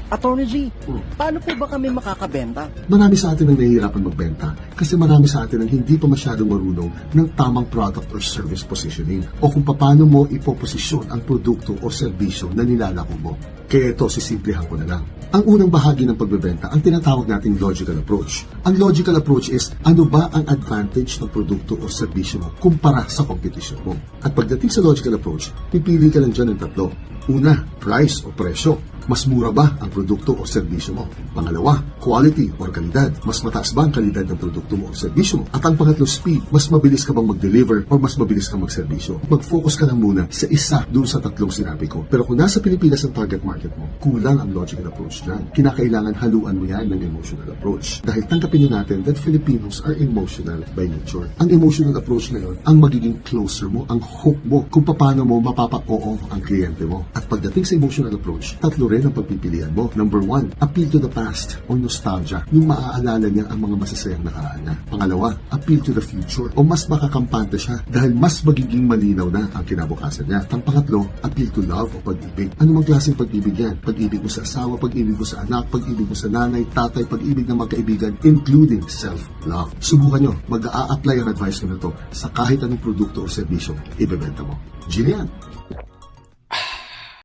Attorney G, paano po ba kami makakabenta? Marami sa atin ang nahihirapan magbenta kasi marami sa atin ang hindi pa masyadong marunong ng tamang product or service positioning o kung paano mo ipoposisyon ang produkto o serbisyo na nilalako mo. Kaya ito, sisimplihan ko na lang. Ang unang bahagi ng pagbebenta ang tinatawag nating logical approach. Ang logical approach is ano ba ang advantage ng produkto o serbisyo mo kumpara sa competition mo. At pagdating sa logical approach, pipili ka lang dyan ng tatlo. Una, price o presyo. Mas mura ba ang produkto o serbisyo mo? Pangalawa, quality or kalidad. Mas mataas ba ang kalidad ng produkto mo o serbisyo mo? At ang pangatlo, speed. Mas mabilis ka bang mag-deliver or mas mabilis ka magserbisyo? Mag-focus ka lang muna sa isa doon sa tatlong sinabi ko. Pero kung nasa Pilipinas ang target market mo, kulang ang logical approach dyan. Kinakailangan haluan mo yan ng emotional approach. Dahil tangkapin na natin that Filipinos are emotional by nature. Ang emotional approach na yun, ang magiging closer mo, ang hook mo, kung paano mo mapapa-oo ang kliyente mo. At pagdating sa emotional approach, tatlo rin ang pagpipilian mo. Number 1, appeal to the past o nostalgia. Yung maaalala niya ang mga masasayang nakaraan niya. Pangalawa, appeal to the future o mas makakampante siya dahil mas magiging malinaw na ang kinabukasan niya. Ang pangatlo, appeal to love o pag-ibig. Ano mang klaseng pag-ibig yan? Pag-ibig mo sa asawa, pag-ibig mo sa anak, pag-ibig mo sa nanay, tatay, pag-ibig ng magkaibigan, including self-love. Subukan nyo, mag-a-apply ang advice ko na to sa kahit anong produkto o serbisyo ibebenta mo. Jillian!